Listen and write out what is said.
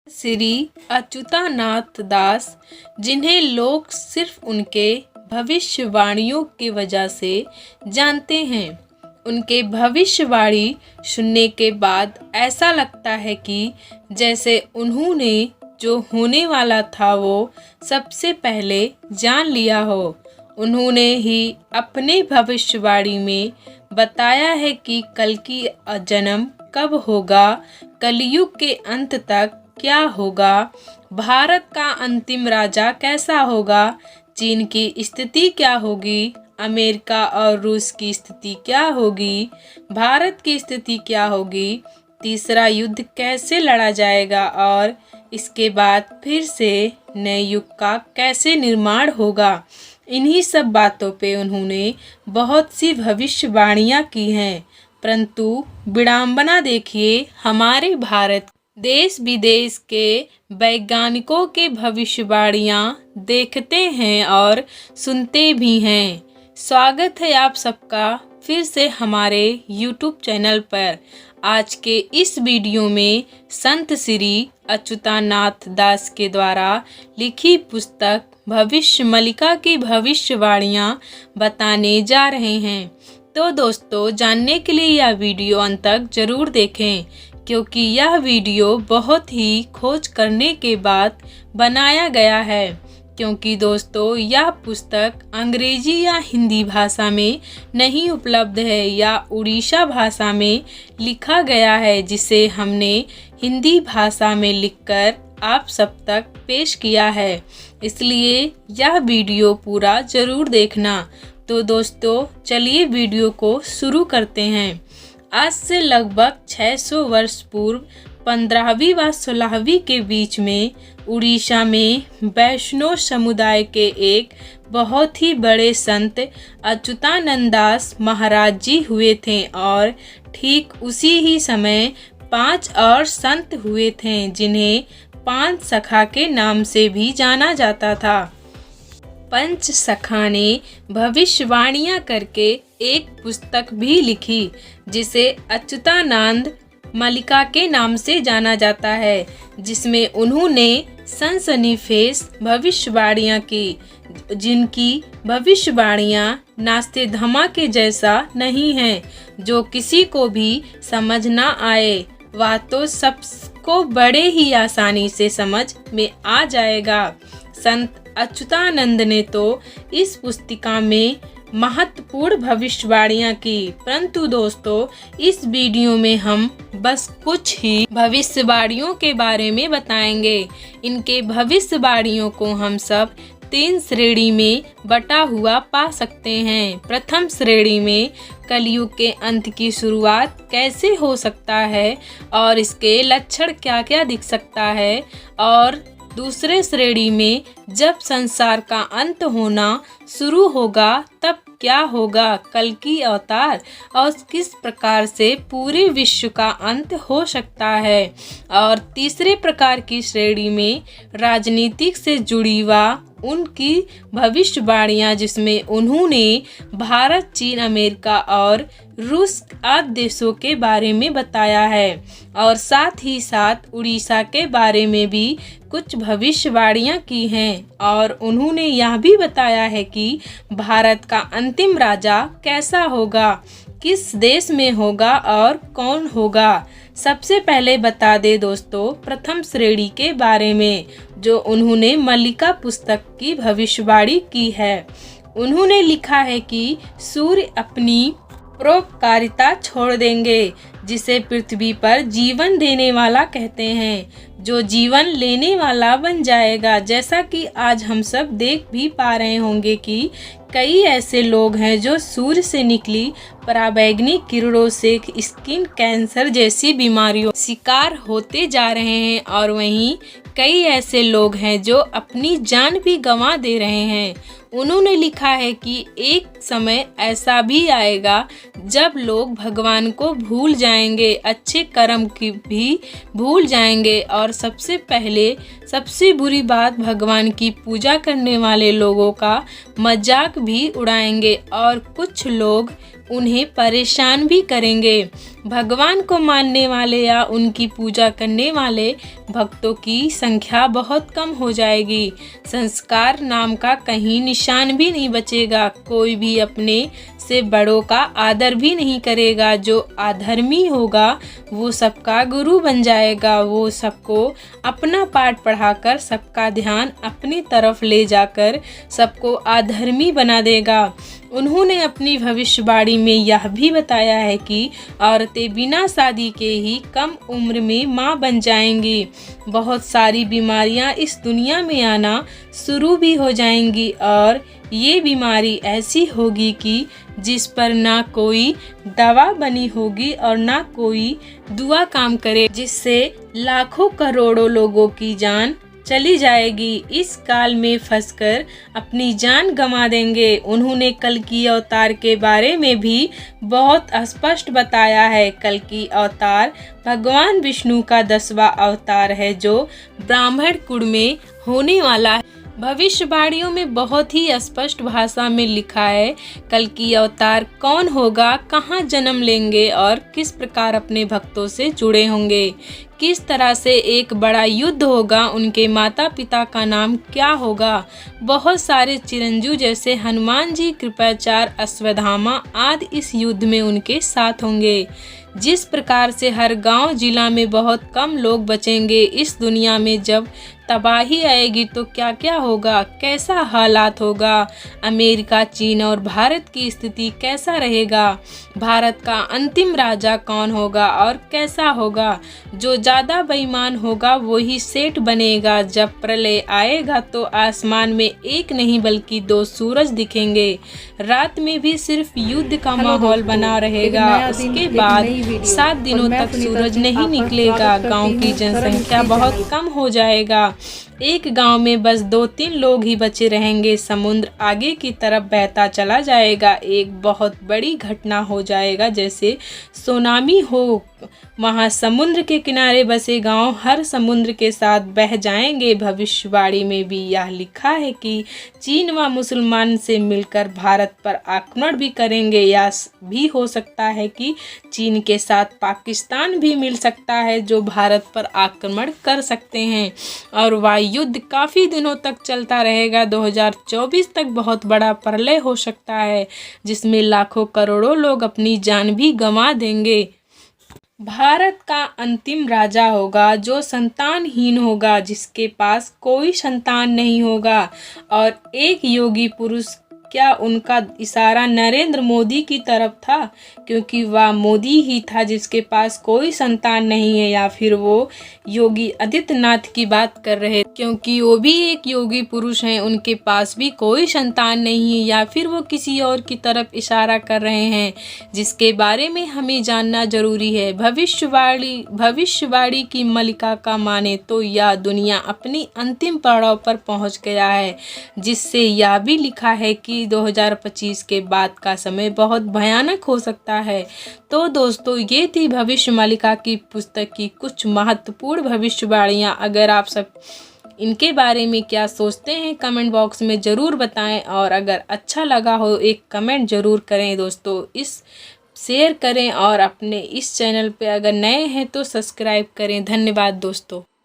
श्री अच्युतानाथ दास, जिन्हें लोग सिर्फ उनके भविष्यवाणियों की वजह से जानते हैं। उनके भविष्यवाणी सुनने के बाद ऐसा लगता है कि जैसे उन्होंने जो होने वाला था वो सबसे पहले जान लिया हो। उन्होंने ही अपने भविष्यवाणी में बताया है कि कल की जन्म कब होगा, कलयुग के अंत तक क्या होगा, भारत का अंतिम राजा कैसा होगा, चीन की स्थिति क्या होगी, अमेरिका और रूस की स्थिति क्या होगी, भारत की स्थिति क्या होगी, तीसरा युद्ध कैसे लड़ा जाएगा और इसके बाद फिर से नए युग का कैसे निर्माण होगा। इन्हीं सब बातों पे उन्होंने बहुत सी भविष्यवाणियाँ की हैं। परंतु विडंबना देखिए, हमारे भारत देश विदेश के वैज्ञानिकों के भविष्यवाणियाँ देखते हैं और सुनते भी हैं। स्वागत है आप सबका फिर से हमारे YouTube चैनल पर। आज के इस वीडियो में संत श्री अच्युतानाथ दास के द्वारा लिखी पुस्तक भविष्य मलिका की भविष्यवाणियाँ बताने जा रहे हैं। तो दोस्तों, जानने के लिए यह वीडियो अंत तक जरूर देखें, क्योंकि यह वीडियो बहुत ही खोज करने के बाद बनाया गया है। क्योंकि दोस्तों, यह पुस्तक अंग्रेजी या हिंदी भाषा में नहीं उपलब्ध है, या उड़ीसा भाषा में लिखा गया है, जिसे हमने हिंदी भाषा में लिखकर आप सब तक पेश किया है। इसलिए यह वीडियो पूरा ज़रूर देखना। तो दोस्तों, चलिए वीडियो को शुरू करते हैं। आज से लगभग 600 वर्ष पूर्व 15वीं व 16वीं के बीच में उड़ीसा में वैष्णव समुदाय के एक बहुत ही बड़े संत अच्युतानंद दास महाराज जी हुए थे, और ठीक उसी ही समय 5 और संत हुए थे, जिन्हें 5 सखा के नाम से भी जाना जाता था। पंच सखा ने भविष्यवाणियाँ करके एक पुस्तक भी लिखी, जिसे अच्युतानंद मलिका के नाम से जाना जाता है, जिसमें उन्होंने सनसनीखेज भविष्यवाणियाँ की, जिनकी भविष्यवाणियाँ नास्ते धमाके जैसा नहीं है, जो किसी को भी समझ ना आए वह तो सबको बड़े ही आसानी से समझ में आ जाएगा। संत अच्युतानंद ने तो इस पुस्तिका में महत्वपूर्ण भविष्यवाणियाँ की, परंतु दोस्तों, इस वीडियो में हम बस कुछ ही भविष्यवाणियों के बारे में बताएंगे। इनके भविष्यवाणियों को हम सब 3 श्रेणी में बटा हुआ पा सकते हैं। प्रथम श्रेणी में कलयुग के अंत की शुरुआत कैसे हो सकता है और इसके लक्षण क्या क्या दिख सकता है, और दूसरे श्रेणी में जब संसार का अंत होना शुरू होगा तब क्या होगा, कल की अवतार और किस प्रकार से पूरे विश्व का अंत हो सकता है। और तीसरे प्रकार की श्रेणी में राजनीतिक से जुड़ी वा उनकी भविष्यवाणियाँ, जिसमें उन्होंने भारत, चीन, अमेरिका और रूस आदि देशों के बारे में बताया है, और साथ ही साथ उड़ीसा के बारे में भी कुछ भविष्यवाणियाँ की हैं। और उन्होंने यह भी बताया है कि भारत का अंतिम राजा कैसा होगा, किस देश में होगा और कौन होगा। सबसे पहले बता दे दोस्तों, प्रथम श्रेणी के बारे में, जो उन्होंने मलिका पुस्तक की भविष्यवाणी की है। उन्होंने लिखा है कि सूर्य अपनी परोपकारिता छोड़ देंगे, जिसे पृथ्वी पर जीवन देने वाला कहते हैं, जो जीवन लेने वाला बन जाएगा। जैसा कि आज हम सब देख भी पा रहे होंगे कि कई ऐसे लोग हैं जो सूर्य से निकली पराबैंगनी किरणों से स्किन कैंसर जैसी बीमारियों शिकार होते जा रहे हैं, और वहीं कई ऐसे लोग हैं जो अपनी जान भी गंवा दे रहे हैं। उन्होंने लिखा है कि एक समय ऐसा भी आएगा जब लोग भगवान को भूल जाएंगे, अच्छे कर्म की भी भूल जाएंगे और सबसे पहले सबसे बुरी बात भगवान की पूजा करने वाले लोगों का मजाक भी उड़ाएंगे और कुछ लोग उन्हें परेशान भी करेंगे। भगवान को मानने वाले या उनकी पूजा करने वाले भक्तों की संख्या बहुत कम हो जाएगी। संस्कार नाम का कहीं निशान भी नहीं बचेगा। कोई भी अपने से बड़ों का आदर भी नहीं करेगा। जो अधर्मी होगा वो सबका गुरु बन जाएगा। वो सबको अपना पाठ पढ़ाकर सबका ध्यान अपनी तरफ ले जाकर सबको अधर्मी बना देगा। उन्होंने अपनी भविष्यवाणी में यह भी बताया है कि औरतें बिना शादी के ही कम उम्र में मां बन जाएंगी। बहुत सारी बीमारियां इस दुनिया में आना शुरू भी हो जाएंगी और ये बीमारी ऐसी होगी कि जिस पर ना कोई दवा बनी होगी और ना कोई दुआ काम करे, जिससे लाखों करोड़ों लोगों की जान चली जाएगी। इस काल में फंसकर अपनी जान गंवा देंगे। उन्होंने कल्कि अवतार के बारे में भी बहुत स्पष्ट बताया है। कल्कि अवतार भगवान विष्णु का 10वां अवतार है जो ब्राह्मण कुल में होने वाला है। भविष्यवाणियों में बहुत ही स्पष्ट भाषा में लिखा है कल्कि अवतार कौन होगा, कहाँ जन्म लेंगे और किस प्रकार अपने भक्तों से जुड़े होंगे, किस तरह से एक बड़ा युद्ध होगा, उनके माता पिता का नाम क्या होगा। बहुत सारे चिरंजीव जैसे हनुमान जी, कृपाचार्य, अश्वत्थामा आदि इस युद्ध में उनके साथ होंगे। जिस प्रकार से हर गांव जिला में बहुत कम लोग बचेंगे। इस दुनिया में जब तबाही आएगी तो क्या क्या होगा, कैसा हालात होगा, अमेरिका, चीन और भारत की स्थिति कैसा रहेगा, भारत का अंतिम राजा कौन होगा और कैसा होगा। जो ज़्यादा बेईमान होगा वही सेठ बनेगा। जब प्रलय आएगा तो आसमान में एक नहीं बल्कि 2 सूरज दिखेंगे। रात में भी सिर्फ युद्ध का माहौल बना रहेगा। उसके बाद 7 दिनों तक सूरज नहीं निकलेगा। गांव की जनसंख्या बहुत कम हो जाएगा। एक गांव में बस 2-3 लोग ही बचे रहेंगे। समुद्र आगे की तरफ बहता चला जाएगा। एक बहुत बड़ी घटना हो जाएगा जैसे सुनामी हो। महासमुद्र के किनारे बसे गांव हर समुद्र के साथ बह जाएंगे। भविष्यवाणी में भी यह लिखा है कि चीन व मुसलमान से मिलकर भारत पर आक्रमण भी करेंगे। या भी हो सकता है कि चीन के साथ पाकिस्तान भी मिल सकता है जो भारत पर आक्रमण कर सकते हैं और वह युद्ध काफ़ी दिनों तक चलता रहेगा। 2024 तक बहुत बड़ा प्रलय हो सकता है जिसमें लाखों करोड़ों लोग अपनी जान भी गंवा देंगे। भारत का अंतिम राजा होगा जो संतानहीन होगा, जिसके पास कोई संतान नहीं होगा। और एक योगी पुरुष, क्या उनका इशारा नरेंद्र मोदी की तरफ था क्योंकि वह मोदी ही था जिसके पास कोई संतान नहीं है, या फिर वो योगी आदित्यनाथ की बात कर रहे क्योंकि वो भी एक योगी पुरुष हैं, उनके पास भी कोई संतान नहीं है, या फिर वो किसी और की तरफ इशारा कर रहे हैं जिसके बारे में हमें जानना जरूरी है। भविष्यवाणी की मलिका का माने तो यह दुनिया अपनी अंतिम पड़ाव पर पहुंच गया है, जिससे यह भी लिखा है कि 2025 के बाद का समय बहुत भयानक हो सकता है। तो दोस्तों, ये थी भविष्य मालिका की पुस्तक की कुछ महत्वपूर्ण भविष्यवाणियाँ। अगर आप सब इनके बारे में क्या सोचते हैं कमेंट बॉक्स में ज़रूर बताएं और अगर अच्छा लगा हो एक कमेंट ज़रूर करें दोस्तों। इस शेयर करें और अपने इस चैनल पे अगर नए हैं तो सब्सक्राइब करें। धन्यवाद दोस्तों।